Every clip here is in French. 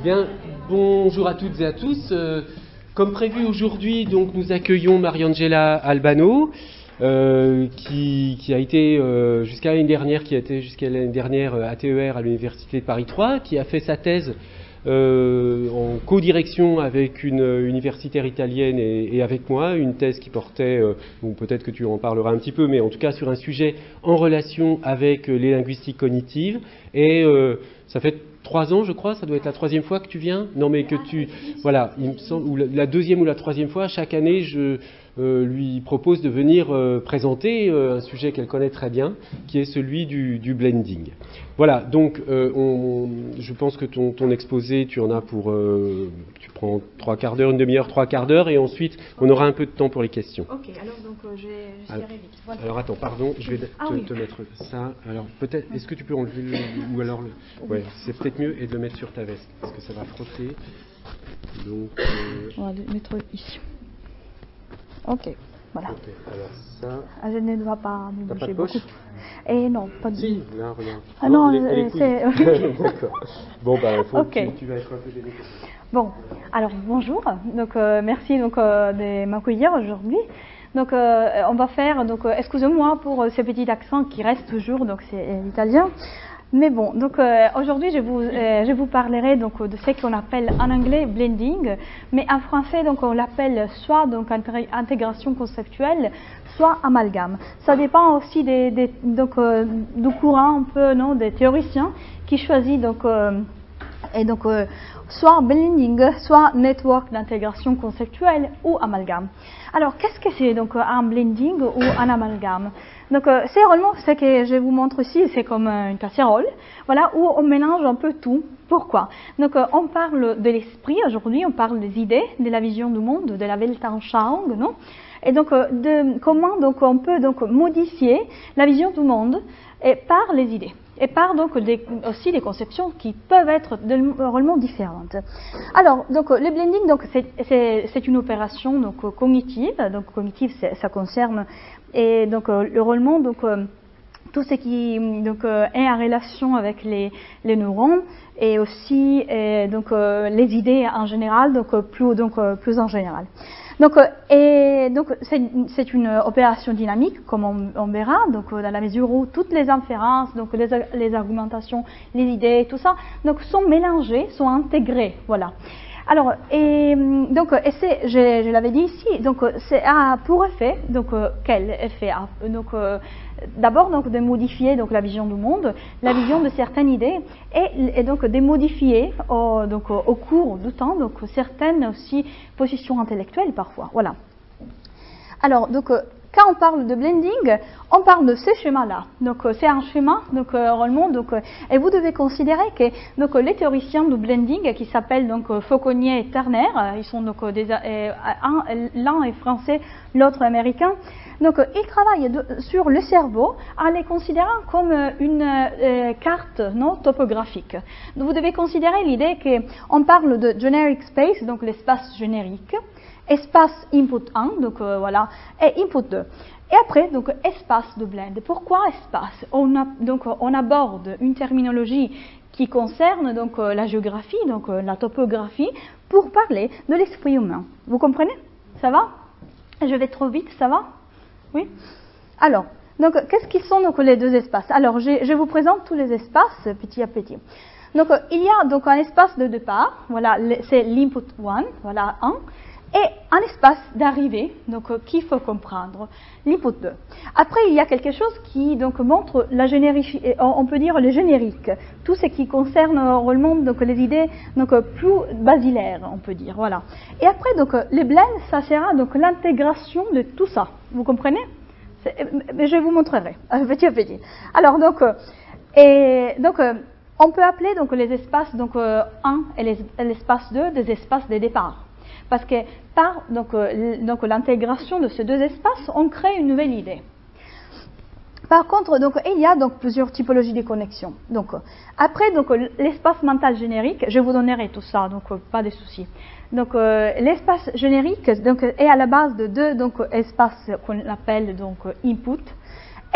Bien, bonjour à toutes et à tous. Comme prévu aujourd'hui, donc nous accueillons Mariangela Albano, qui a été jusqu'à l'année dernière ATER à l'Université de Paris 3, qui a fait sa thèse en co-direction avec une universitaire italienne et avec moi, une thèse qui portait, ou peut-être que tu en parleras un petit peu, mais en tout cas sur un sujet en relation avec les linguistiques cognitives. Et ça fait 3 ans, je crois, ça doit être la 3e fois que tu viens. Non, mais que tu, voilà, il me semble, ou la 2e ou la 3e fois, chaque année, je lui propose de venir présenter un sujet qu'elle connaît très bien, qui est celui du blending. Voilà, donc je pense que ton exposé, tu en as pour, tu prends 3 quarts d'heure, une demi-heure, 3 quarts d'heure, et ensuite on aura un peu de temps pour les questions. Ok, alors donc j'essaierai vite. Voilà. Alors attends, pardon, je vais te mettre ça. Alors peut-être, est-ce que tu peux enlever ou alors ouais, c'est peut-être mieux et de le mettre sur ta veste, parce que ça va frotter. Donc, on va le mettre ici. Ok, voilà. Okay, alors ça. Ah, je ne dois pas me bouger beaucoup. Et non, pas du tout. Si, là, regarde. Ah non, c'est... D'accord. Bon, bah, tu vas être un peu gêné. Bon, alors bonjour. Donc, merci donc, de m'accueillir aujourd'hui. Donc, on va faire, donc, excusez-moi pour ce petit accent qui reste toujours, donc c'est l'italien. Mais bon, donc aujourd'hui je vous parlerai donc de ce qu'on appelle en anglais blending, mais en français donc on l'appelle soit donc intégration conceptuelle, soit amalgame. Ça dépend aussi du courant un peu des théoriciens qui choisissent donc soit blending, soit network d'intégration conceptuelle ou amalgame. Alors, qu'est-ce que c'est donc un blending ou un amalgame? Donc, c'est réellement ce que je vous montre ici, c'est comme une casserole, voilà, où on mélange un peu tout. Pourquoi? Donc, on parle de l'esprit aujourd'hui, on parle des idées, de la vision du monde, de la Weltanschauung, non? Et donc, de comment donc on peut donc modifier la vision du monde et par les idées. Et par donc aussi des conceptions qui peuvent être réellement différentes. Alors, donc le blending, donc c'est une opération donc cognitive. Donc cognitive, ça concerne et donc le réellement donc tout ce qui donc est en relation avec les neurones et aussi donc les idées en général, donc plus en général. Donc c'est une opération dynamique, comme on verra, donc dans la mesure où toutes les inférences, donc les argumentations, les idées, tout ça, donc sont mélangées, sont intégrées, voilà. Alors je l'avais dit ici, donc c'est pour effet, donc quel effet donc d'abord donc de modifier donc la vision du monde, la vision de certaines idées et donc de modifier au cours du temps donc certaines aussi positions intellectuelles parfois, voilà. Alors donc quand on parle de blending, on parle de ce schéma-là. Donc c'est un schéma, donc réellement, donc et vous devez considérer que donc les théoriciens du blending qui s'appellent donc Fauconnier et Turner, ils sont donc l'un est français, l'autre américain. Donc ils travaillent sur le cerveau en les considérant comme une carte topographique. Donc, vous devez considérer l'idée qu'on parle de generic space, donc l'espace générique, espace input 1, donc voilà, et input 2. Et après, donc espace de blend. Pourquoi espace? On aborde une terminologie qui concerne donc la géographie, donc la topographie, pour parler de l'esprit humain. Vous comprenez? Ça va? Je vais trop vite, ça va? Oui? Alors, donc qu'est-ce qu'ils sont donc les deux espaces? Alors, je vous présente tous les espaces petit à petit. Donc, il y a donc un espace de départ, voilà, c'est l'input 1, voilà 1. Et un espace d'arrivée, donc qu'il faut comprendre, l'input 2. Après, il y a quelque chose qui donc montre la on peut dire le générique, tout ce qui concerne réellement donc les idées donc plus basilaires, on peut dire, voilà. Et après donc les blends, ça sera donc l'intégration de tout ça. Vous comprenez? Je vous montrerai petit à petit. Alors donc on peut appeler donc les espaces donc 1 et l'espace 2 des espaces de départ. Parce que par donc l'intégration de ces deux espaces, on crée une nouvelle idée. Par contre, donc, il y a donc plusieurs typologies de connexions. Donc, après, donc, l'espace mental générique, je vous donnerai tout ça, donc pas de soucis. Donc, l'espace générique donc, est à la base de deux donc, espaces qu'on appelle donc input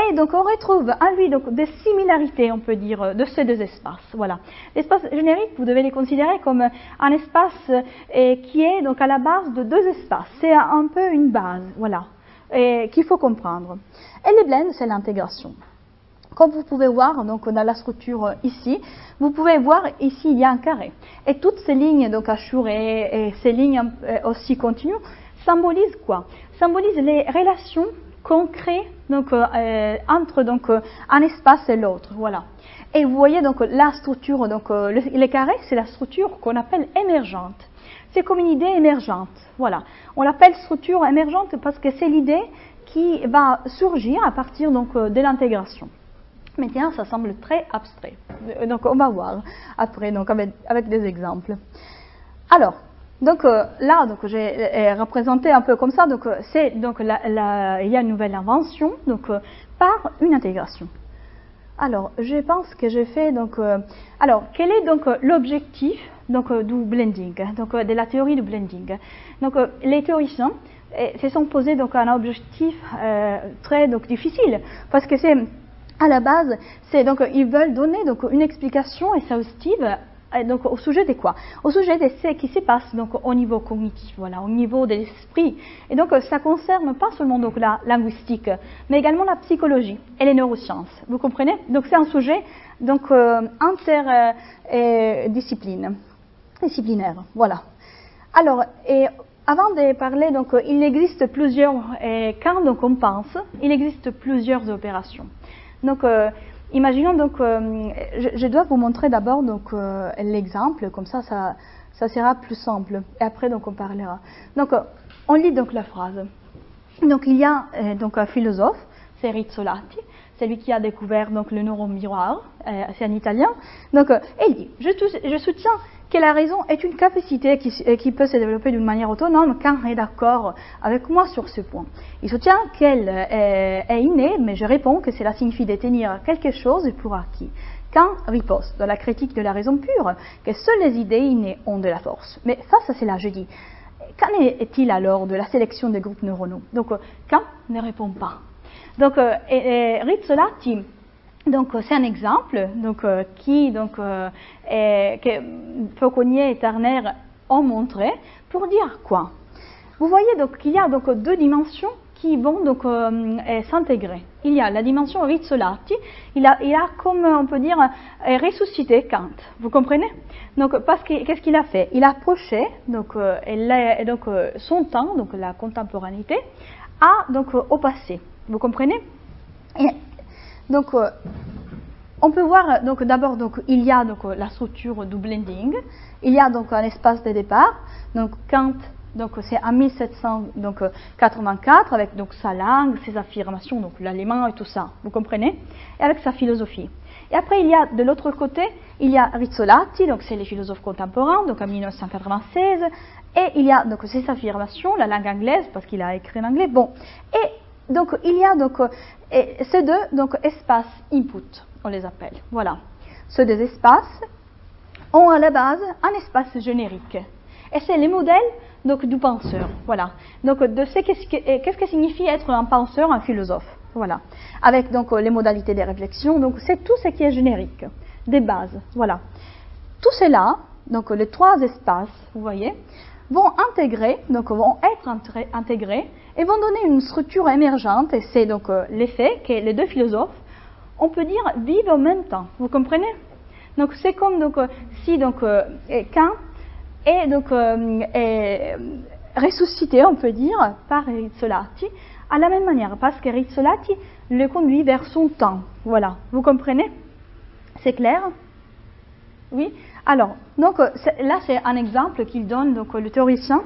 Et donc on retrouve en lui donc des similarités, on peut dire, de ces deux espaces. Voilà. L'espace générique, vous devez les considérer comme un espace qui est donc à la base de deux espaces. C'est un peu une base, voilà, qu'il faut comprendre. Et les blends, c'est l'intégration. Comme vous pouvez voir donc dans la structure ici, vous pouvez voir ici il y a un carré. Et toutes ces lignes donc hachurées et ces lignes aussi continues symbolisent quoi? Symbolisent les relations qu'on crée donc, entre donc, un espace et l'autre. Voilà. Et vous voyez donc la structure, donc, les carrés, c'est la structure qu'on appelle émergente. C'est comme une idée émergente. Voilà. On l'appelle structure émergente parce que c'est l'idée qui va surgir à partir donc, de l'intégration. Mais tiens, ça semble très abstrait. Donc on va voir après donc, avec des exemples. Alors, donc là, donc j'ai représenté un peu comme ça. Donc c'est donc il y a une nouvelle invention donc par une intégration. Alors, je pense que j'ai fait donc. Alors, quel est donc l'objectif donc du blending, donc de la théorie du blending? Donc les théoriciens se sont posés donc un objectif très donc difficile parce que c'est à la base, c'est donc ils veulent donner donc une explication exhaustive donc au sujet de quoi? Au sujet de ce qui se passe donc au niveau cognitif, voilà, au niveau de l'esprit. Et donc ça concerne pas seulement donc la linguistique, mais également la psychologie et les neurosciences. Vous comprenez? Donc c'est un sujet donc disciplinaire. Voilà. Alors et avant de parler donc il existe plusieurs quand donc on pense, il existe plusieurs opérations. Donc, imaginons donc, je dois vous montrer d'abord donc l'exemple, comme ça sera plus simple. Et après donc on parlera. Donc, on lit donc la phrase. Donc il y a donc un philosophe, c'est Rizzolatti, c'est lui qui a découvert donc le neurone miroir, c'est un Italien. Donc, il dit, je soutiens que la raison est une capacité qui peut se développer d'une manière autonome quand on est d'accord avec moi sur ce point. Il soutient qu'elle est innée, mais je réponds que cela signifie détenir quelque chose pour acquis. Kant riposte dans la critique de la raison pure que seules les idées innées ont de la force. Mais face à cela, je dis, qu'en est-il alors de la sélection des groupes neuronaux? Donc, Kant ne répond pas. Donc, Rizzolatti, donc c'est un exemple donc, que Fauconnier et Turner ont montré pour dire quoi? Vous voyez donc qu'il y a donc deux dimensions qui vont donc s'intégrer. Il y a la dimension Rizzolatti, il a comme on peut dire ressuscité Kant. Vous comprenez? Donc parce que qu'est-ce qu'il a fait? Il a approché donc, son temps, donc la contemporanéité, au passé. Vous comprenez? Et, donc, on peut voir donc d'abord donc il y a donc la structure du blending, il y a donc un espace de départ. Donc Kant donc c'est en 1784 avec donc sa langue, ses affirmations, donc l'allemand et tout ça. Vous comprenez? Et avec sa philosophie. Et après il y a de l'autre côté il y a Rizzolatti, donc c'est les philosophes contemporains, donc en 1996, et il y a donc ses affirmations, la langue anglaise parce qu'il a écrit en anglais. Bon, et donc il y a donc ces deux donc espaces input, on les appelle. Voilà, ces deux espaces ont à la base un espace générique, et c'est les modèles donc du penseur. Voilà, donc de qu'est-ce que signifie être un penseur, un philosophe. Voilà, avec donc les modalités des réflexions. Donc c'est tout ce qui est générique, des bases. Voilà, tout cela, donc les trois espaces, vous voyez, vont être intégrés et vont donner une structure émergente, et c'est donc l'effet que les deux philosophes, on peut dire, vivent en même temps. Vous comprenez? Donc c'est comme donc, si donc, Kant est donc ressuscité, on peut dire, par Rizzolatti, à la même manière, parce que Rizzolatti le conduit vers son temps. Voilà, vous comprenez? C'est clair? Oui. Alors, donc là c'est un exemple qu'il donne donc le théoricien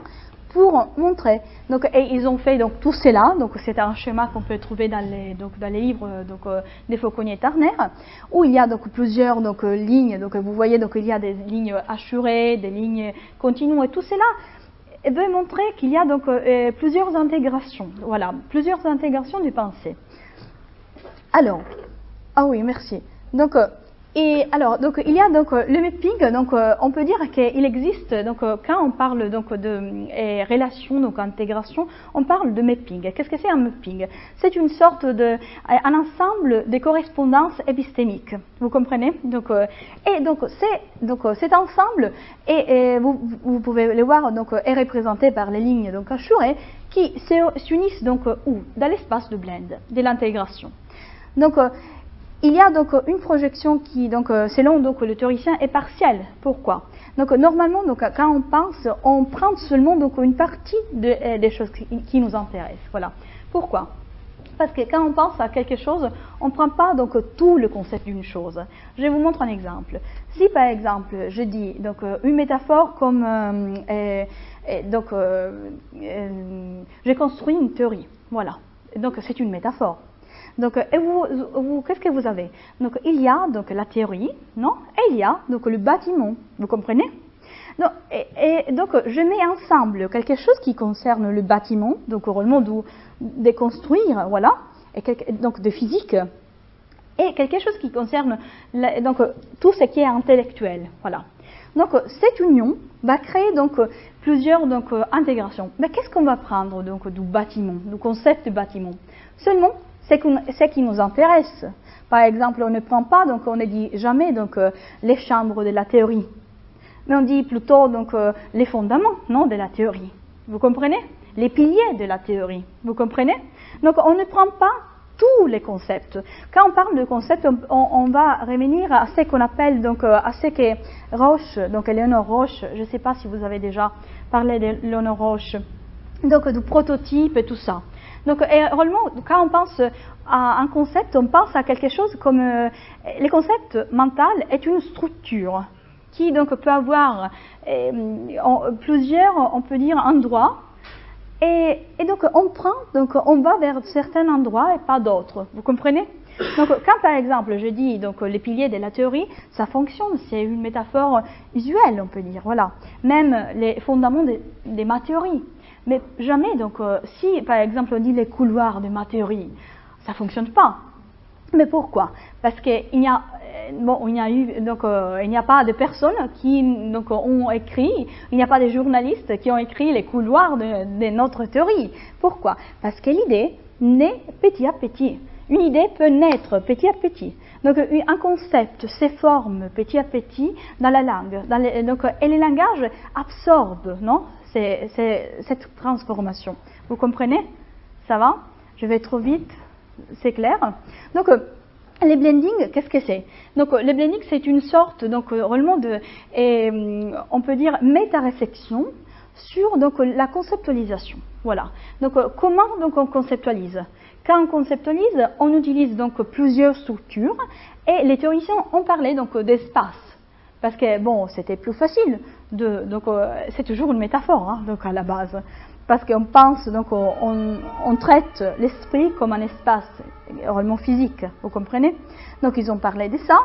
pour montrer. Donc, et ils ont fait donc tout cela. Donc c'est un schéma qu'on peut trouver dans les livres donc des Fauconnier et Turner, où il y a donc plusieurs donc lignes. Donc vous voyez donc il y a des lignes hachurées, des lignes continues, et tout cela veut montrer qu'il y a donc plusieurs intégrations. Voilà, plusieurs intégrations du pensée. Alors, ah oui, merci. Donc Et alors, donc, il y a donc le mapping, donc on peut dire qu'il existe, donc quand on parle donc de relation, donc intégration, on parle de mapping. Qu'est-ce que c'est un mapping? C'est une sorte un ensemble de correspondances épistémiques. Vous comprenez? Donc, et donc cet ensemble, et vous pouvez le voir, donc est représenté par les lignes donc assurées qui s'unissent donc où? Dans l'espace de blend, de l'intégration. Donc il y a donc une projection qui, donc, selon donc, le théoricien, est partielle. Pourquoi? Donc, normalement, donc, quand on pense, on prend seulement donc, une partie des choses qui nous intéressent. Voilà. Pourquoi? Parce que quand on pense à quelque chose, on ne prend pas donc, tout le concept d'une chose. Je vous montre un exemple. Si, par exemple, je dis donc, une métaphore comme j'ai construit une théorie. Voilà. Donc, c'est une métaphore. Donc, et vous qu'est-ce que vous avez? Donc, il y a donc la théorie, non? Et il y a donc le bâtiment. Vous comprenez? Donc, et donc, je mets ensemble quelque chose qui concerne le bâtiment, donc au moment de construire, voilà, et donc de physique, et quelque chose qui concerne donc tout ce qui est intellectuel, voilà. Donc, cette union va créer donc plusieurs donc intégrations. Mais qu'est-ce qu'on va prendre donc du bâtiment, du concept de bâtiment? Seulement c'est ce qui nous intéresse. Par exemple, on ne prend pas, donc on ne dit jamais donc, les chambres de la théorie, mais on dit plutôt donc, les fondements non, de la théorie. Vous comprenez? Les piliers de la théorie. Vous comprenez? Donc on ne prend pas tous les concepts. Quand on parle de concepts, on va revenir à ce qu'on appelle, donc, à ce que Roche, donc Éléonore Roche, je ne sais pas si vous avez déjà parlé d'Éléonore Roche, donc du prototype et tout ça. Donc, réellement, quand on pense à un concept, on pense à quelque chose comme le concept mental est une structure qui donc peut avoir plusieurs, on peut dire, endroits. Et donc on va vers certains endroits et pas d'autres. Vous comprenez? Donc, quand par exemple je dis donc les piliers de la théorie, ça fonctionne, c'est une métaphore usuelle, on peut dire. Voilà. Même les fondements de ma théorie. Mais jamais, donc, si par exemple on dit les couloirs de ma théorie, ça ne fonctionne pas. Mais pourquoi? Parce qu'il n'y a, il n'y a pas de personnes qui donc, ont écrit, il n'y a pas de journalistes qui ont écrit les couloirs de notre théorie. Pourquoi? Parce que l'idée naît petit à petit. Une idée peut naître petit à petit. Donc un concept se forme petit à petit dans la langue. Et le langage absorbe, non? C'est cette transformation. Vous comprenez? Ça va? Je vais trop vite, c'est clair? Donc, les blending, qu'est-ce que c'est? Donc, le blending, c'est une sorte, donc, réellement de, on peut dire, méta-réflexion sur donc, la conceptualisation. Voilà. Donc, comment donc, on conceptualise? Quand on conceptualise, on utilise donc plusieurs structures et les théoriciens ont parlé donc d'espace. Parce que, bon, c'était plus facile. Donc, c'est toujours une métaphore, hein, donc, à la base. Parce qu'on pense, donc, on traite l'esprit comme un espace réellement physique, vous comprenez? Donc, ils ont parlé de ça.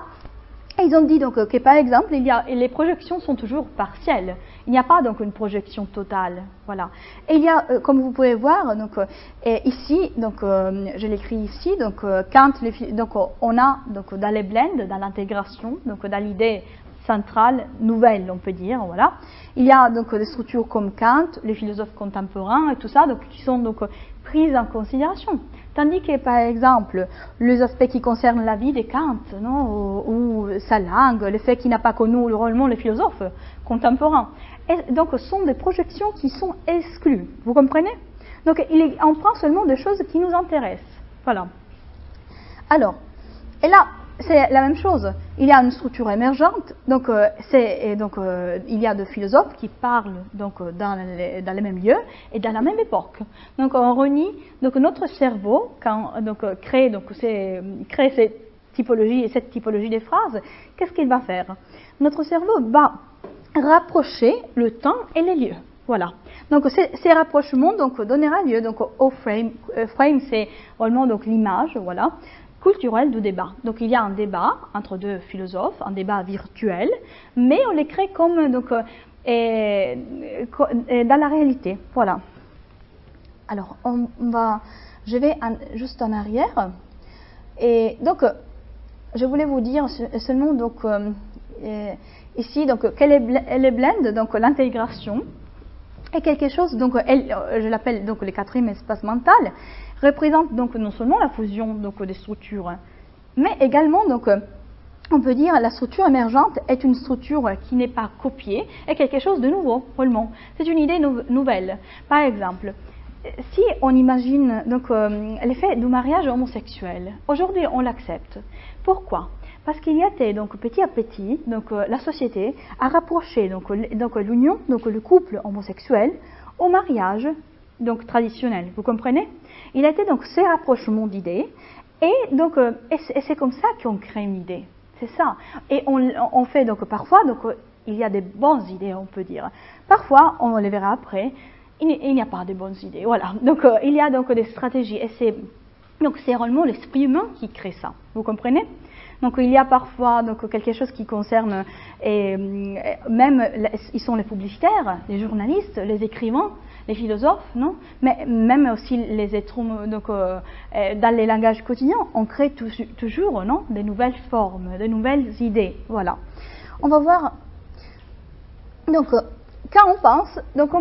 Et ils ont dit, donc, que, par exemple, les projections sont toujours partielles. Il n'y a pas, donc, une projection totale. Voilà. Et il y a, comme vous pouvez voir, donc, ici, donc, je l'écris ici, donc, donc, on a, donc, dans les blends, dans l'intégration, donc, dans l'idée centrale, nouvelle, on peut dire, voilà. Il y a donc des structures comme Kant, les philosophes contemporains et tout ça, donc, qui sont donc prises en considération. Tandis que, par exemple, les aspects qui concernent la vie de Kant, non, ou sa langue, le fait qu'il n'a pas connu réellement les philosophes contemporains, et donc sont des projections qui sont exclues. Vous comprenez? Donc, on prend seulement des choses qui nous intéressent. Voilà. Alors, et là, c'est la même chose. Il y a une structure émergente, donc, il y a des philosophes qui parlent donc, dans les mêmes lieux et dans la même époque. Donc on renie donc, notre cerveau, quand donc, crée cette typologie des phrases, qu'est-ce qu'il va faire? Notre cerveau va rapprocher le temps et les lieux. Voilà. Donc ces rapprochements donc, donnera lieu donc, au frame. Frame, c'est vraiment donc, l'image, voilà, culturel du débat. Donc il y a un débat entre deux philosophes, un débat virtuel, mais on les crée comme donc, dans la réalité. Voilà. Alors je vais juste en arrière. Et donc je voulais vous dire seulement donc ici donc quelle est le blend, donc l'intégration est quelque chose donc je l'appelle donc le quatrième espace mental, représente donc non seulement la fusion donc des structures, mais également donc on peut dire la structure émergente est une structure qui n'est pas copiée, est quelque chose de nouveau, vraiment. C'est une idée nouvelle. Par exemple, si on imagine donc l'effet du mariage homosexuel, aujourd'hui on l'accepte. Pourquoi? Parce qu'il y a donc petit à petit, donc la société a rapproché donc l'union, donc le couple homosexuel, au mariage donc traditionnel. Vous comprenez? Il a été donc ces rapprochements d'idées, et donc et c'est comme ça qu'on crée une idée. C'est ça. Et on fait donc parfois, donc il y a des bonnes idées, on peut dire. Parfois, on les verra après, il n'y a pas de bonnes idées. Voilà. Donc il y a donc des stratégies. Et c'est réellement l'esprit humain qui crée ça. Vous comprenez? Donc il y a parfois donc quelque chose qui concerne, même ils sont les publicitaires, les journalistes, les écrivains, les philosophes, non? Mais même aussi les êtres humains, donc dans les langages quotidiens, on crée toujours, non? Des nouvelles formes, de nouvelles idées. Voilà. On va voir. Donc quand on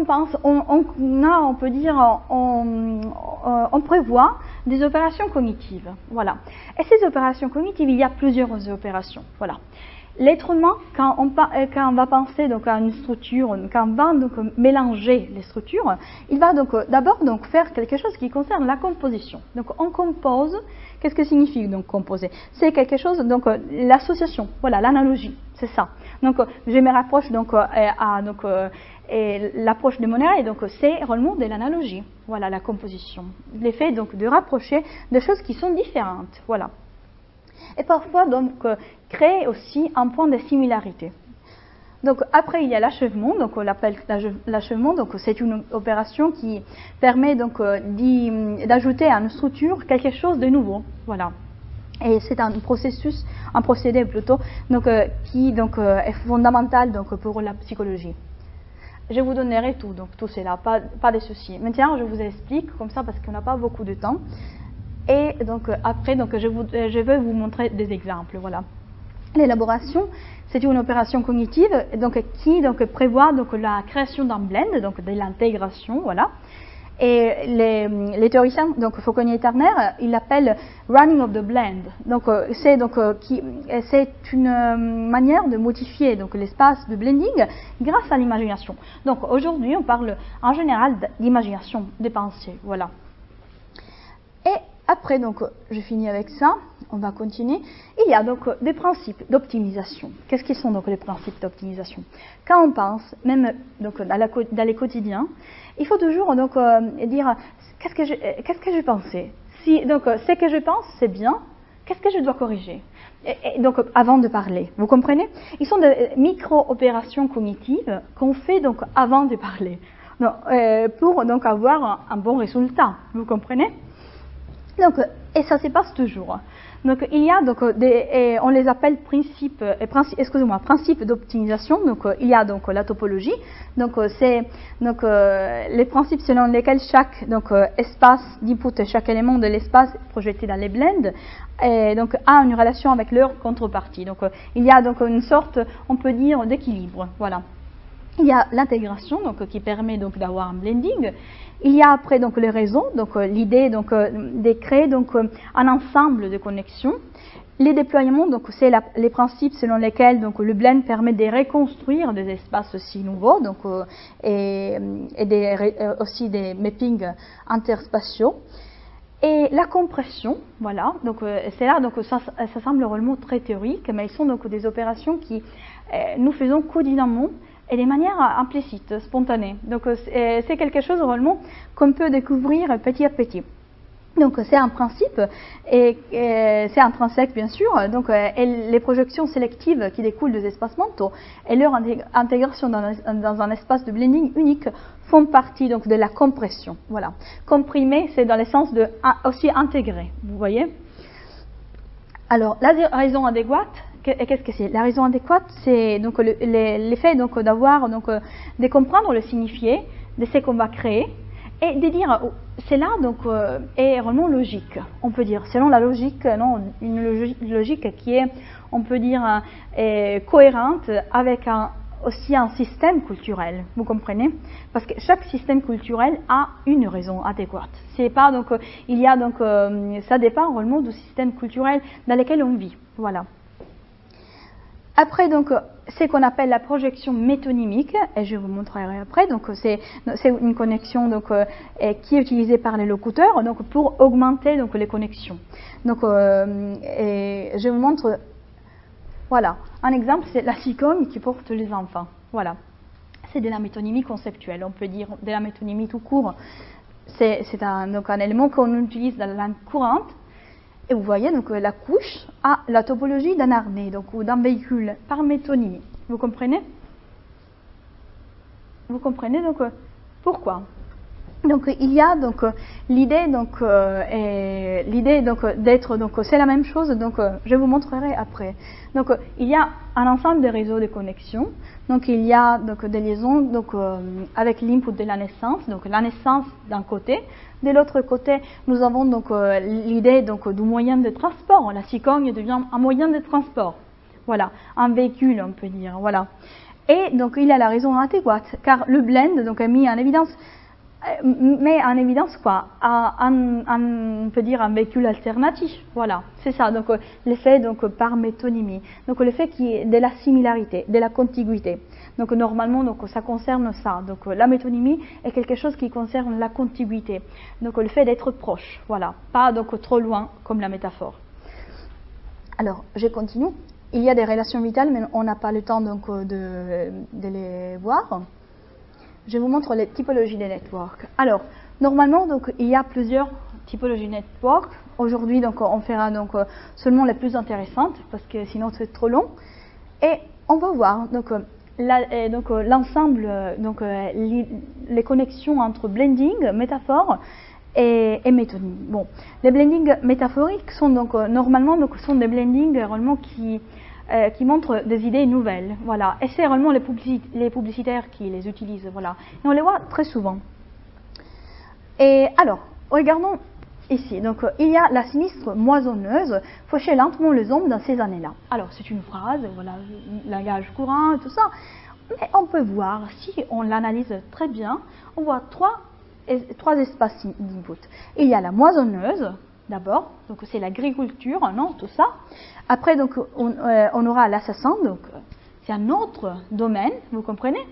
pense, on peut dire, on prévoit des opérations cognitives, voilà. Et ces opérations cognitives, il y a plusieurs opérations, voilà. L'être humain, quand on va penser donc à une structure, quand on va donc mélanger les structures, il va donc d'abord donc faire quelque chose qui concerne la composition. Donc on compose. Qu'est-ce que signifie donc composer? C'est quelque chose donc l'association, voilà, l'analogie, c'est ça. Donc je me rapproche donc à donc et l'approche de Monnet, donc c'est réellement de l'analogie, voilà, la composition, l'effet donc de rapprocher des choses qui sont différentes, voilà. Et parfois donc créer aussi un point de similarité. Donc après il y a l'achèvement, donc on l'appelle l'achèvement, donc c'est une opération qui permet donc d'ajouter à une structure quelque chose de nouveau, voilà. Et c'est un procédé plutôt, donc qui donc est fondamental donc pour la psychologie. Je vous donnerai tout cela, pas de soucis. Maintenant je vous explique comme ça parce qu'on n'a pas beaucoup de temps. Et donc après donc je vais vous montrer des exemples, voilà. L'élaboration, c'est une opération cognitive donc qui donc prévoit donc la création d'un blend, donc de l'intégration, voilà. Et les théoriciens donc Fauconnier et Turner, ils l'appellent running of the blend. Donc c'est une manière de modifier donc l'espace de blending grâce à l'imagination. Donc aujourd'hui, on parle en général d'imagination, des pensées, voilà. Et après, donc, je finis avec ça, on va continuer. Il y a donc des principes d'optimisation. Qu'est-ce qu'ils sont donc les principes d'optimisation? Quand on pense, même donc, dans les quotidiens, il faut toujours donc, dire qu'est-ce que je pensais? Si donc ce que je pense, c'est bien, qu'est-ce que je dois corriger? Et donc, avant de parler, vous comprenez? Ils sont des micro-opérations cognitives qu'on fait donc avant de parler, donc, pour donc avoir un bon résultat, vous comprenez? Donc, et ça se passe toujours. Donc, il y a donc on les appelle principes d'optimisation. Donc, il y a donc la topologie. Donc, c'est donc les principes selon lesquels chaque donc espace d'input, chaque élément de l'espace projeté dans les blends, donc a une relation avec leur contrepartie. Donc, il y a donc une sorte, on peut dire, d'équilibre. Voilà. Il y a l'intégration, donc qui permet donc d'avoir un blending. Il y a après donc les réseaux, donc l'idée donc de créer donc un ensemble de connexions. Les déploiements, donc c'est les principes selon lesquels donc le blend permet de reconstruire des espaces aussi nouveaux, donc et aussi des mappings interspatiaux. Et la compression, voilà, donc c'est là, donc ça semble vraiment très théorique, mais ils sont donc des opérations qui nous faisons quotidiennement et de manière implicite, spontanée. Donc c'est quelque chose réellement qu'on peut découvrir petit à petit. Donc c'est un principe et c'est intrinsèque bien sûr. Donc et les projections sélectives qui découlent des espaces mentaux et leur intégration dans un espace de blending unique font partie donc de la compression. Voilà. Comprimer, c'est dans le sens de aussi intégrer. Vous voyez. Alors la raison adéquate. Qu'est-ce que c'est? La raison adéquate, c'est donc l'effet donc d'avoir donc de comprendre le signifié de ce qu'on va créer et de dire, cela donc est vraiment logique, on peut dire, selon la logique, non, une logique qui est, on peut dire, cohérente avec aussi un système culturel, vous comprenez? Parce que chaque système culturel a une raison adéquate. C'est pas donc il y a donc ça dépend vraiment du système culturel dans lequel on vit. Voilà. Après donc c'est qu'on appelle la projection métonymique et je vous montrerai après. Donc c'est une connexion donc qui est utilisée par les locuteurs donc pour augmenter donc les connexions. Donc et je vous montre. Voilà, un exemple, c'est la cigogne qui porte les enfants. Voilà, c'est de la métonymie conceptuelle, on peut dire de la métonymie tout court. C'est donc un élément qu'on utilise dans la langue courante. Et vous voyez, donc la couche a la topologie d'un harnais, donc ou d'un véhicule par métonymie. Vous comprenez? Vous comprenez donc pourquoi? Donc il y a donc l'idée donc d'être donc c'est la même chose donc je vous montrerai après. Donc il y a un ensemble de réseaux de connexion. Donc il y a donc des liaisons donc avec l'input de la naissance, donc la naissance d'un côté. De l'autre côté, nous avons donc l'idée donc du moyen de transport. La cigogne devient un moyen de transport. Voilà, un véhicule on peut dire. Voilà. Et donc il y a la raison adéquate car le blend donc est mis en évidence. Mais en évidence quoi, on peut dire un véhicule alternatif, voilà, c'est ça, donc l'effet donc par métonymie, donc l'effet qui est de la similarité, de la contiguïté, donc normalement donc ça concerne ça, donc la métonymie est quelque chose qui concerne la contiguïté, donc le fait d'être proche, voilà, pas donc trop loin comme la métaphore. Alors je continue, il y a des relations vitales mais on n'a pas le temps donc de les voir. Je vous montre les typologies des networks. Alors, normalement, donc, il y a plusieurs typologies de networks. Aujourd'hui, donc, on fera donc, seulement les plus intéressantes, parce que sinon c'est trop long. Et on va voir donc, l'ensemble, donc, les connexions entre blending, métaphore et métonymie. Bon, les blendings métaphoriques sont donc, normalement donc, sont des blendings vraiment qui montrent des idées nouvelles, voilà. Et c'est vraiment les publicitaires qui les utilisent, voilà. Et on les voit très souvent. Et alors, regardons ici. Donc, il y a la sinistre moissonneuse fauchait lentement les hommes dans ces années-là. Alors, c'est une phrase, voilà, langage courant, tout ça. Mais on peut voir, si on l'analyse très bien, on voit trois espaces d'input. Il y a la moissonneuse, d'abord, donc c'est l'agriculture, non, tout ça. Après, donc, on aura l'assassin, donc c'est un autre domaine, vous comprenez?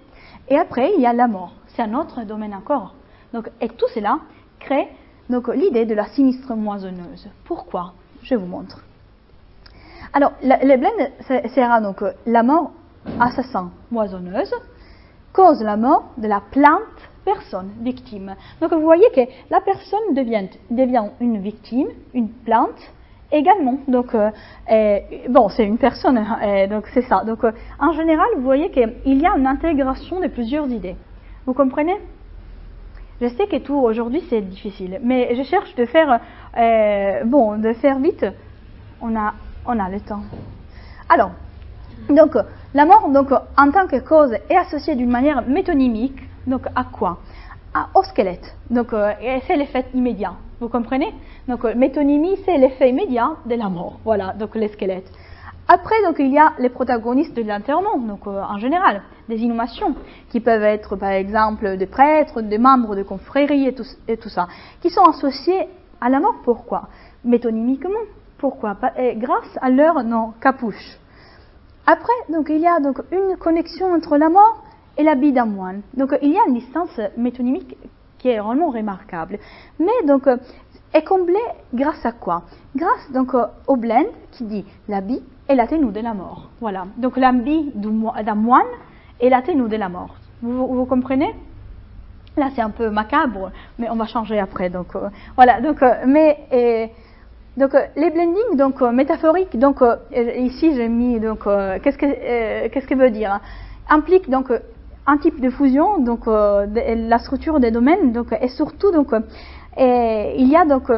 Et après, il y a la mort, c'est un autre domaine encore. Donc, et tout cela crée donc l'idée de la sinistre moissonneuse. Pourquoi? Je vous montre. Alors, les blends sera donc la mort assassin moissonneuse cause la mort de la plante personne victime. Donc, vous voyez que la personne devient une victime, une plante également. Donc, bon, c'est une personne, donc c'est ça. Donc, en général, vous voyez qu'il y a une intégration de plusieurs idées. Vous comprenez? Je sais que tout aujourd'hui c'est difficile, mais je cherche de faire, de faire vite. On a le temps. Alors, donc, la mort, donc, en tant que cause, est associée d'une manière métonymique. Donc, à quoi? Au squelette. Donc, c'est l'effet immédiat. Vous comprenez? Donc, métonymie, c'est l'effet immédiat de la mort. Voilà, donc les squelettes. Après, donc, il y a les protagonistes de l'enterrement, donc en général, des inhumations, qui peuvent être, par exemple, des prêtres, des membres de confréries et tout ça, qui sont associés à la mort. Pourquoi? Métonymiquement. Pourquoi? Grâce à leur nom capuche. Après, donc, il y a donc une connexion entre la mort et la vie d'un moine. Donc, il y a une distance métonymique qui est vraiment remarquable. Mais donc, est comblée grâce à quoi? Grâce donc au blend qui dit la vie et la tenue de la mort. Voilà. Donc, la vie d'un moine et la tenue de la mort. Vous comprenez? Là, c'est un peu macabre, mais on va changer après. Donc, voilà. Donc, donc les blendings donc métaphoriques, donc ici j'ai mis donc qu'est-ce que veut dire? Implique donc un type de fusion, donc la structure des domaines, donc et surtout donc il y a donc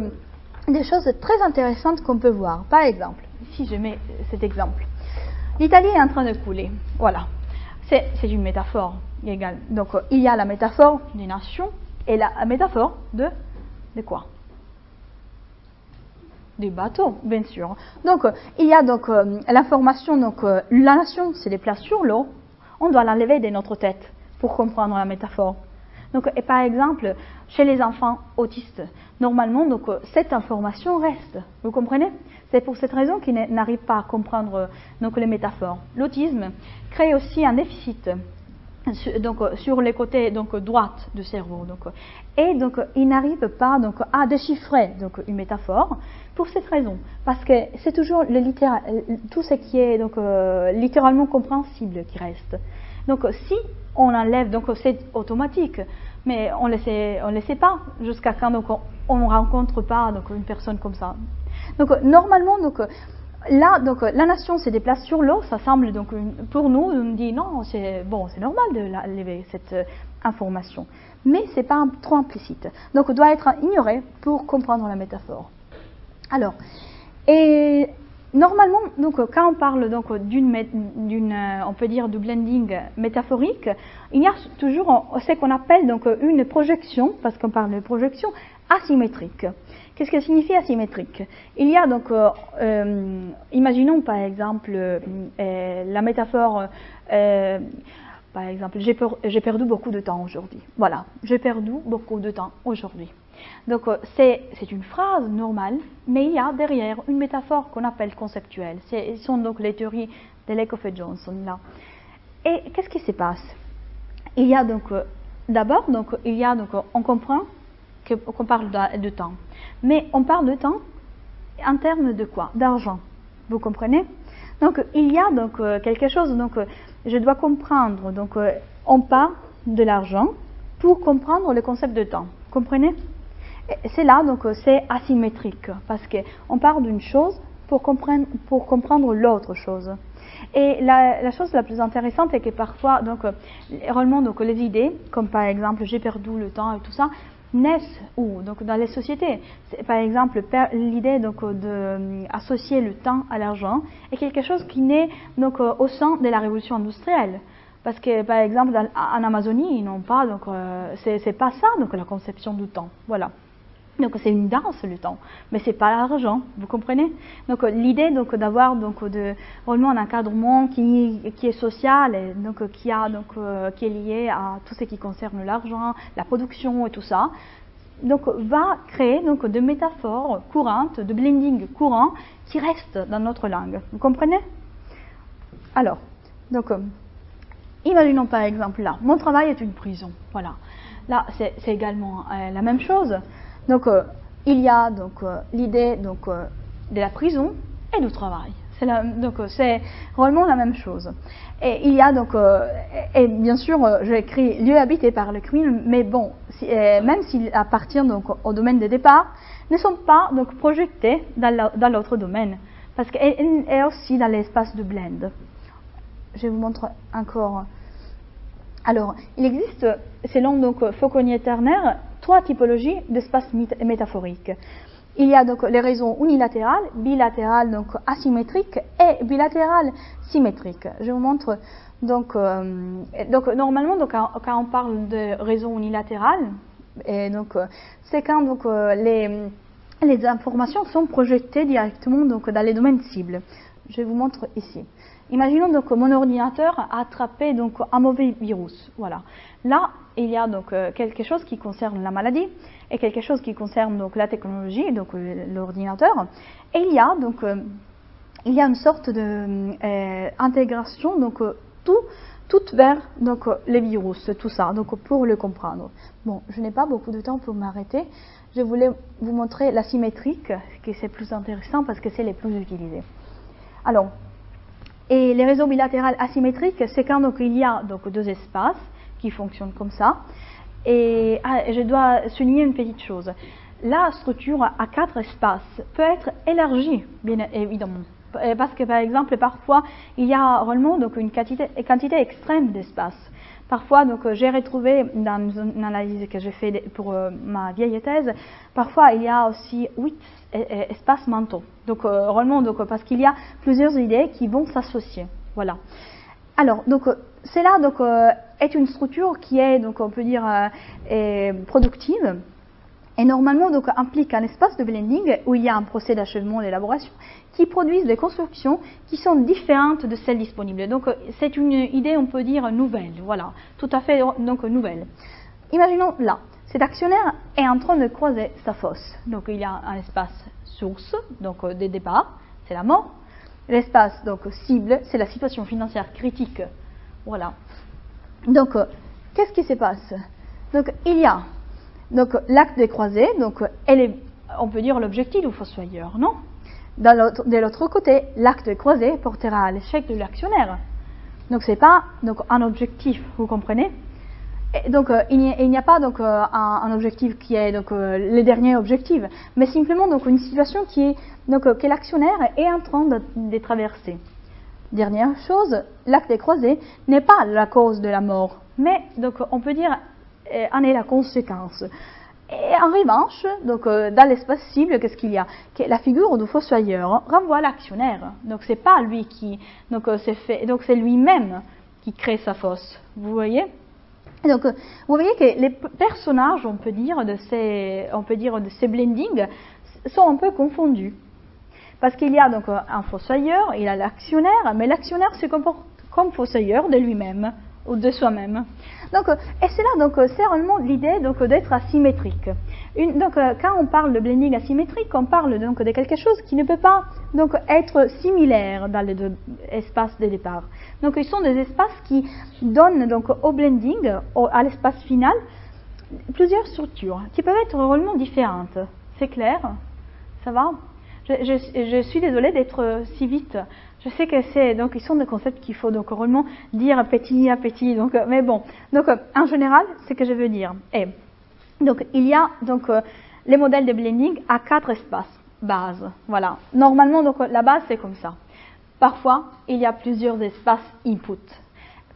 des choses très intéressantes qu'on peut voir. Par exemple, si je mets cet exemple, l'Italie est en train de couler. Voilà, c'est une métaphore égale. Donc il y a la métaphore des nations Et la métaphore de quoi? Des bateaux, bien sûr. Donc, il y a donc l'information, donc la nation se déplace sur l'eau, on doit l'enlever de notre tête pour comprendre la métaphore. Donc, et par exemple, chez les enfants autistes, normalement, donc, cette information reste. Vous comprenez? C'est pour cette raison qu'ils n'arrivent pas à comprendre donc, les métaphores. L'autisme crée aussi un déficit donc, sur les côtés donc, droite du cerveau. Donc, et donc, ils n'arrivent pas donc, à déchiffrer donc, une métaphore pour cette raison. Parce que c'est toujours tout ce qui est donc, littéralement compréhensible qui reste. Donc, si on enlève, donc c'est automatique, mais on ne le sait pas jusqu'à quand donc, on ne rencontre pas donc, une personne comme ça. Donc, normalement, donc, là, donc, la nation se déplace sur l'eau, ça semble donc pour nous, on dit non, c'est bon, c'est normal de lever cette information, mais c'est pas trop implicite. Donc, doit être ignoré pour comprendre la métaphore. Alors, et normalement, donc, quand on parle donc on peut dire du blending métaphorique, il y a toujours ce qu'on appelle donc une projection, parce qu'on parle de projection asymétrique. Qu'est-ce que signifie asymétrique? Il y a donc, imaginons par exemple la métaphore, par exemple, j'ai perdu beaucoup de temps aujourd'hui. Voilà, j'ai perdu beaucoup de temps aujourd'hui. Donc c'est une phrase normale, mais il y a derrière une métaphore qu'on appelle conceptuelle. Ce sont donc les théories de Lakoff et Johnson là. Et qu'est-ce qui se passe? Il y a donc, d'abord, donc, on comprend qu'on parle de temps. Mais on parle de temps en termes de quoi? D'argent. Vous comprenez? Donc, il y a donc quelque chose, donc, je dois comprendre. Donc, on parle de l'argent pour comprendre le concept de temps. Vous comprenez? C'est là, donc, c'est asymétrique. Parce qu'on parle d'une chose pour comprendre l'autre chose. Et la chose la plus intéressante est que parfois, donc, réellement, donc, les idées, comme par exemple, j'ai perdu le temps et tout ça, naissent où? Donc dans les sociétés. Par exemple, l'idée donc d'associer le temps à l'argent est quelque chose qui naît donc au sein de la révolution industrielle. Parce que par exemple en Amazonie, ils n'ont pas donc c'est pas ça donc la conception du temps. Voilà. Donc c'est une danse le temps, mais c'est pas l'argent, vous comprenez? Donc l'idée donc d'avoir donc vraiment un encadrement qui est social et donc qui est lié à tout ce qui concerne l'argent, la production et tout ça. Donc va créer donc des métaphores courantes, de blending courant qui restent dans notre langue. Vous comprenez? Alors donc imaginons par exemple là, mon travail est une prison. Voilà. Là c'est également la même chose. Donc, il y a donc l'idée donc de la prison et du travail. Donc, c'est vraiment la même chose. Et il y a donc, et bien sûr, j'ai écrit lieu habité par le crime, mais bon, même s'ils appartiennent donc au domaine de départ, ne sont pas donc projetés dans l'autre domaine, parce et aussi dans l'espace de blend. Je vous montre encore. Alors, il existe, selon donc Fauconnier-Turner, 3 typologies d'espace métaphorique. Il y a donc les raisons unilatérales, bilatérales, donc asymétriques, et bilatérales symétriques. Je vous montre donc normalement donc quand on parle de raisons unilatérales, et donc c'est quand donc les informations sont projetées directement donc dans les domaines cibles. Je vous montre ici. Imaginons donc que mon ordinateur a attrapé donc un mauvais virus. Voilà. Là, il y a donc quelque chose qui concerne la maladie et quelque chose qui concerne donc la technologie, donc l'ordinateur. Et il y a donc une sorte de intégration donc tout vers donc les virus, tout ça. Donc pour le comprendre. Bon, je n'ai pas beaucoup de temps pour m'arrêter. Je voulais vous montrer la symétrique, qui c'est plus intéressant parce que c'est les plus utilisés. Alors. Et les réseaux bilatérales asymétriques, c'est quand donc, il y a donc, 2 espaces qui fonctionnent comme ça. Et je dois souligner une petite chose. La structure à 4 espaces peut être élargie, bien évidemment. Parce que, par exemple, parfois, il y a réellement donc, une quantité extrême d'espaces. Parfois, donc, j'ai retrouvé dans une analyse que j'ai faite pour ma vieille thèse, parfois il y a aussi 8 espaces mentaux. Donc, réellement, donc, parce qu'il y a plusieurs idées qui vont s'associer. Voilà. Alors, donc, cela donc, est une structure qui est, donc, on peut dire, productive et normalement donc, implique un espace de blending où il y a un procès d'achèvement d'élaboration qui produisent des constructions qui sont différentes de celles disponibles. Donc, c'est une idée, on peut dire, nouvelle, voilà, tout à fait donc, nouvelle. Imaginons là, cet actionnaire est en train de croiser sa fosse. Donc, il y a un espace source, donc de départ, c'est la mort. L'espace donc cible, c'est la situation financière critique. Voilà. Donc, qu'est-ce qui se passe? Donc, il y a donc l'acte de croiser, donc on peut dire l'objectif du fossoyeur, non? De l'autre côté, l'acte de croiser portera à l'échec de l'actionnaire. Donc, c'est pas donc un objectif, vous comprenez? Et donc, il n'y a pas donc un objectif qui est donc le dernier objectif, mais simplement donc une situation qui est donc que l'actionnaire est en train de traverser. Dernière chose, l'acte de croiser n'est pas la cause de la mort, mais donc on peut dire en est la conséquence. Et en revanche, donc dans l'espace cible, qu'est-ce qu'il y a? Que la figure du fossoyeur renvoie à l'actionnaire. Donc c'est pas lui qui donc c'est lui-même qui crée sa fosse. Vous voyez? Donc, vous voyez que les personnages, on peut dire de ces blendings sont un peu confondus. Parce qu'il y a donc un fossoyeur, il y a l'actionnaire, mais l'actionnaire se comporte comme fossoyeur de lui-même ou de soi-même. Donc, et c'est là, donc, c'est vraiment l'idée donc d'être asymétrique. Donc, quand on parle de blending asymétrique, on parle donc de quelque chose qui ne peut pas donc être similaire dans les deux espaces de départ. Donc, ils sont des espaces qui donnent donc au blending, à l'espace final, plusieurs structures qui peuvent être vraiment différentes. C'est clair? Ça va? Je suis désolée d'être si vite. Je sais que c'est donc ils sont des concepts qu'il faut donc vraiment dire petit à petit. Donc, mais bon. Donc, en général, c'est ce que je veux dire. Et donc, il y a donc les modèles de blending à 4 espaces base. Voilà. Normalement, donc la base c'est comme ça. Parfois, il y a plusieurs espaces input.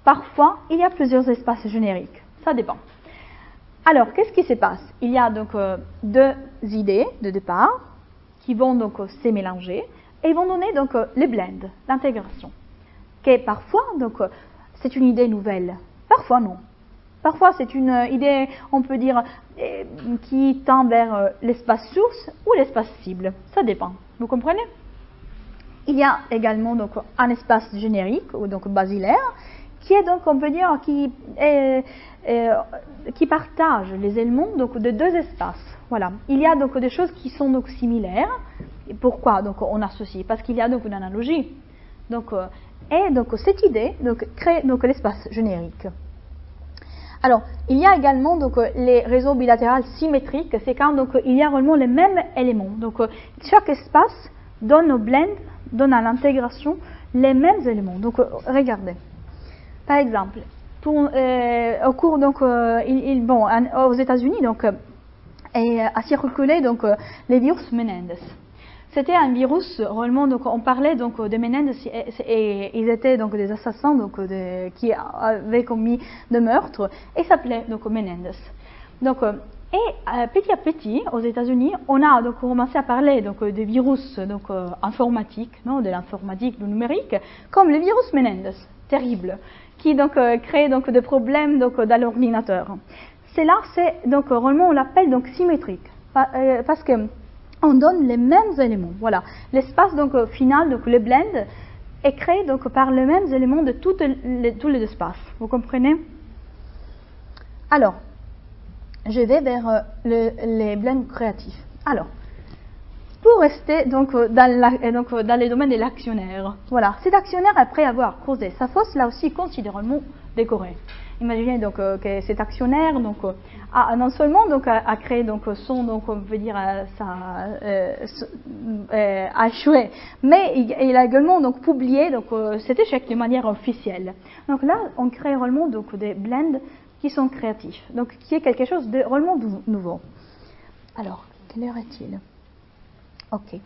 Parfois, il y a plusieurs espaces génériques. Ça dépend. Alors, qu'est-ce qui se passe? Il y a donc deux idées de départ qui vont donc se mélanger et ils vont donner donc les blends, l'intégration. Qui parfois, donc, c'est une idée nouvelle. Parfois, non. Parfois, c'est une idée, on peut dire, qui tend vers l'espace source ou l'espace cible. Ça dépend. Vous comprenez? Il y a également donc un espace générique ou donc basilaire qui est donc, on peut dire, qui partage les éléments donc de deux espaces. Voilà. Il y a donc des choses qui sont donc similaires. Et pourquoi donc on associe? Parce qu'il y a donc une analogie. Donc, et donc cette idée donc crée donc l'espace générique. Alors, il y a également donc les réseaux bilatéraux symétriques. C'est quand donc il y a vraiment les mêmes éléments. Donc chaque espace donne au blend, donne à l'intégration les mêmes éléments. Donc regardez. Par exemple, au cours donc aux États-Unis donc a circulé donc les virus Menendez. C'était un virus réellement donc on parlait donc de Menendez et ils étaient donc des assassins donc qui avaient commis de meurtres et s'appelaient donc Menendez. Donc petit à petit aux États-Unis on a donc commencé à parler donc de virus donc informatiques, non, de l'informatique, du numérique, comme le virus Menendez, terrible, qui donc crée donc des problèmes donc dans l'ordinateur. C'est là, c'est donc réellement on l'appelle donc symétrique parce que on donne les mêmes éléments. Voilà, l'espace donc final donc le blend est créé donc par les mêmes éléments de tous les espaces. Vous comprenez? Alors, je vais vers les blends créatifs. Alors, pour rester donc dans les domaines de l'actionnaire, voilà, cet actionnaire après avoir creusé sa fosse l'a aussi considérablement décoré. Imaginez donc que cet actionnaire donc a non seulement donc a créé donc son donc on veut dire a échoué, mais il a également donc publié donc cet échec de manière officielle. Donc là on crée réellement donc des blends qui sont créatifs, donc qui est quelque chose de réellement nouveau. Alors quelle heure est-il? Ok.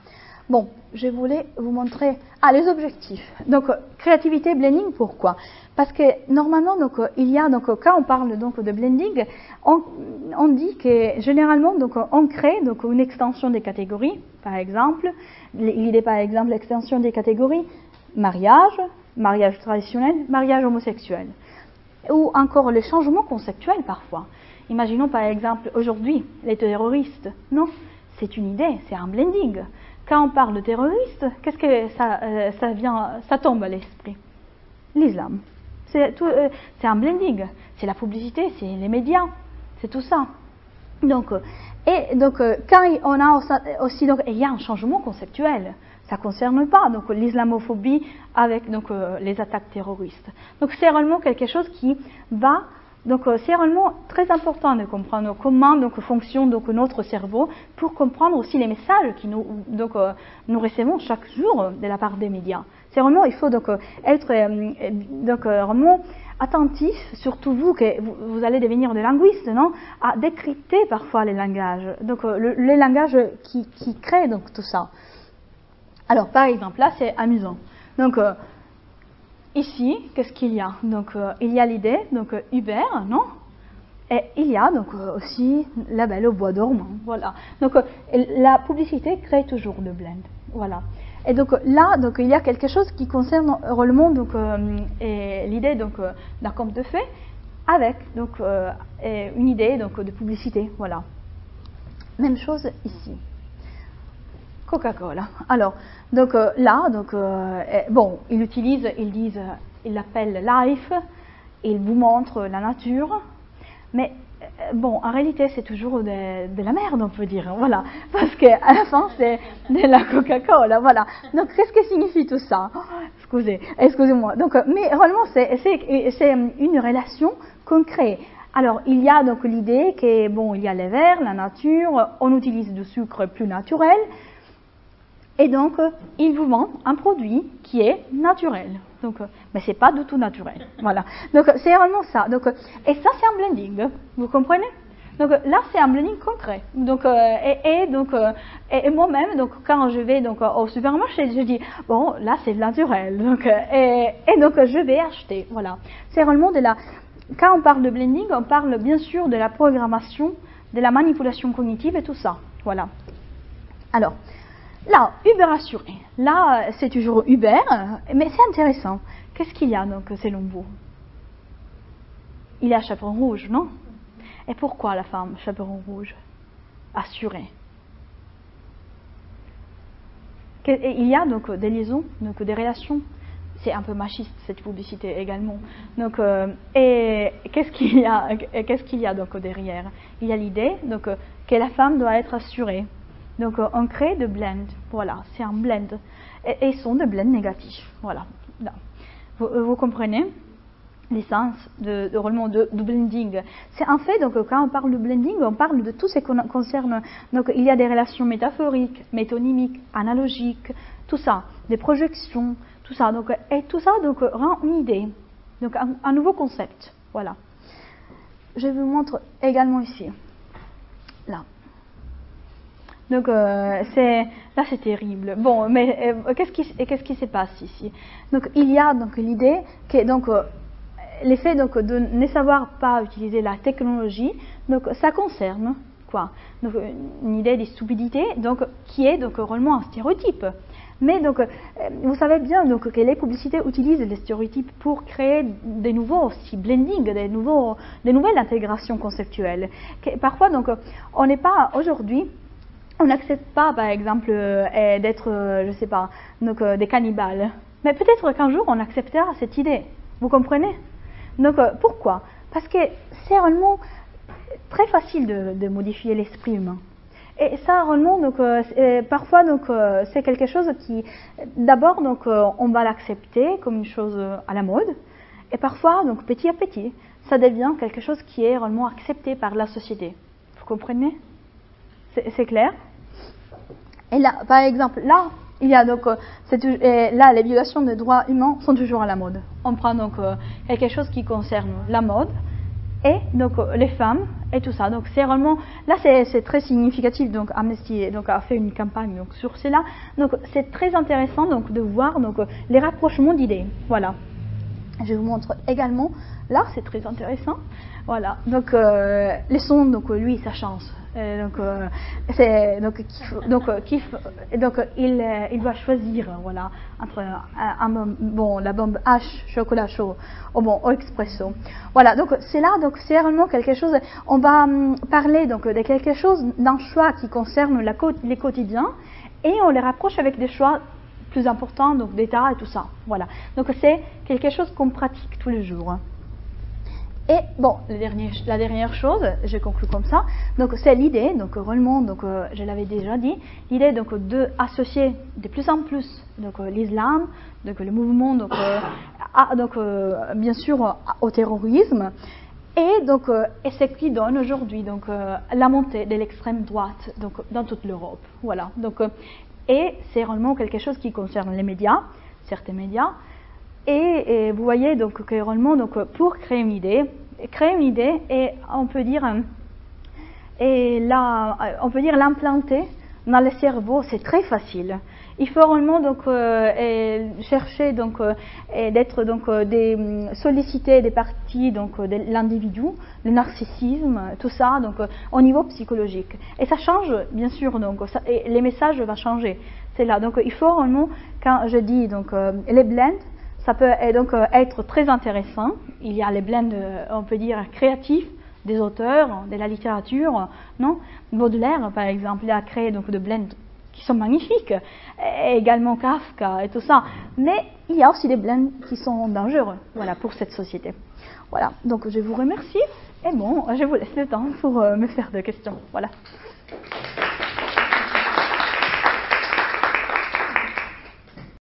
Bon, je voulais vous montrer les objectifs. Donc créativité blending, pourquoi? Parce que normalement donc il y a donc quand on parle donc de blending, on dit que généralement donc on crée donc une extension des catégories, par exemple, l'idée par exemple l'extension des catégories mariage, mariage traditionnel, mariage homosexuel. Ou encore les changements conceptuels parfois. Imaginons par exemple aujourd'hui les terroristes. Non, c'est une idée, c'est un blending. Quand on parle de terroriste, qu'est-ce que ça tombe à l'esprit? L'islam. C'est un blending. C'est la publicité, c'est les médias, c'est tout ça. Donc, quand on a aussi, donc, il y a un changement conceptuel. Ça ne concerne pas donc l'islamophobie avec donc les attaques terroristes. Donc c'est réellement quelque chose qui va. Donc c'est réellement très important de comprendre comment donc fonctionne donc notre cerveau pour comprendre aussi les messages que nous recevons chaque jour de la part des médias. C'est vraiment, il faut donc être vraiment attentif, surtout vous que vous allez devenir des linguistes, non, à décrypter parfois les langages. Donc les langages qui créent donc tout ça. Alors par exemple là c'est amusant. Donc ici, qu'est-ce qu'il y a? Donc, il y a l'idée, donc Uber, non? Et il y a donc aussi la Belle au bois dormant, voilà. Donc, la publicité crée toujours le blend, voilà. Et donc là, donc il y a quelque chose qui concerne réellement donc l'idée donc d'un conte de fées avec donc une idée donc de publicité, voilà. Même chose ici. Coca-Cola. Alors, donc là, donc bon, ils l'appellent Life, ils vous montrent la nature, mais bon, en réalité, c'est toujours de la merde, on peut dire, voilà, parce qu'à la fin, c'est de la Coca-Cola, voilà. Donc, qu'est-ce que signifie tout ça? Excusez-moi. Donc, mais réellement, c'est une relation concrète. Alors, il y a donc l'idée que bon, il y a les verres, la nature, on utilise du sucre plus naturel. Et donc, il vous vend un produit qui est naturel. Donc, mais c'est pas du tout naturel. Voilà. Donc, c'est vraiment ça. Donc, et ça, c'est un blending. Vous comprenez? Donc, là, c'est un blending concret. Donc, et moi-même, donc, quand je vais donc au supermarché, je dis bon, là, c'est naturel. Donc, et donc, je vais acheter. Voilà. C'est vraiment de la. Quand on parle de blending, on parle bien sûr de la programmation, de la manipulation cognitive et tout ça. Voilà. Alors. Là, Uber assuré. Là, c'est toujours Uber, mais c'est intéressant. Qu'est-ce qu'il y a donc selon vous? Il y a chaperon rouge, non? Et pourquoi la femme chaperon rouge? Assurée. Et il y a donc des liaisons, donc des relations. C'est un peu machiste cette publicité également. Donc, et qu'est-ce qu'il y a donc derrière? Il y a l'idée donc que la femme doit être assurée. Donc on crée de blend, voilà, c'est un blend. Et ils sont de blend négatifs, voilà. Là. Vous comprenez l'essence de blending. C'est en fait, donc quand on parle de blending, on parle de tout ce qui concerne, donc il y a des relations métaphoriques, métonymiques, analogiques, tout ça, des projections, tout ça. Donc, et tout ça donc, rend une idée, donc un nouveau concept, voilà. Je vous montre également ici, là. Donc là c'est terrible. Bon, mais qu'est-ce qui se passe ici? Donc il y a donc l'idée que donc l'effet donc de ne savoir pas utiliser la technologie, donc ça concerne quoi? Donc une idée de stupidité, donc qui est donc réellement un stéréotype. Mais donc vous savez bien donc que les publicités utilisent les stéréotypes pour créer des nouveaux aussi blending, des nouvelles intégrations conceptuelles. Parfois donc on n'est pas aujourd'hui. On n'accepte pas, par exemple, d'être, je sais pas, donc des cannibales. Mais peut-être qu'un jour, on acceptera cette idée. Vous comprenez? Donc, pourquoi? Parce que c'est réellement très facile de modifier l'esprit humain. Et ça, réellement, donc, parfois, donc, c'est quelque chose qui, d'abord, donc, on va l'accepter comme une chose à la mode. Et parfois, donc, petit à petit, ça devient quelque chose qui est réellement accepté par la société. Vous comprenez? C'est clair? Et là, par exemple, là, il y a donc, là, les violations des droits humains sont toujours à la mode. On prend donc quelque chose qui concerne la mode et donc les femmes et tout ça. Donc c'est vraiment, là, c'est très significatif. Donc Amnesty donc a fait une campagne donc sur cela. Donc c'est très intéressant donc de voir donc les rapprochements d'idées. Voilà. Je vous montre également. Là, c'est très intéressant. Voilà. Donc les sons, donc lui, ça change. Il doit choisir, voilà, entre la bombe H, chocolat chaud, au expresso. Voilà, donc c'est là, donc c'est vraiment quelque chose. On va parler donc de quelque chose, d'un choix qui concerne les quotidiens, et on les rapproche avec des choix plus importants, donc d'état et tout ça. Voilà, donc c'est quelque chose qu'on pratique tous les jours. Et bon, la dernière chose, je conclue comme ça, donc c'est l'idée, donc réellement, donc je l'avais déjà dit, l'idée donc de associer de plus en plus donc l'islam, donc le mouvement donc bien sûr au terrorisme, et donc et ce qui donne aujourd'hui donc la montée de l'extrême droite donc dans toute l'Europe. Voilà, donc et c'est réellement quelque chose qui concerne les médias, certains médias. Et vous voyez donc que réellement, donc pour créer une idée et on peut dire l'implanter dans le cerveau, c'est très facile. Il faut réellement donc chercher donc d'être donc solliciter des parties donc de l'individu, le narcissisme, tout ça donc au niveau psychologique. Et ça change bien sûr donc et les messages vont changer. C'est là donc il faut réellement, quand je dis donc les blends, ça peut donc être très intéressant. Il y a les blends, on peut dire, créatifs des auteurs, de la littérature, non? Baudelaire, par exemple, il a créé donc des blends qui sont magnifiques, et également Kafka et tout ça. Mais il y a aussi des blends qui sont dangereux, voilà, pour cette société. Voilà, donc je vous remercie, et bon, je vous laisse le temps pour me faire des questions. Voilà.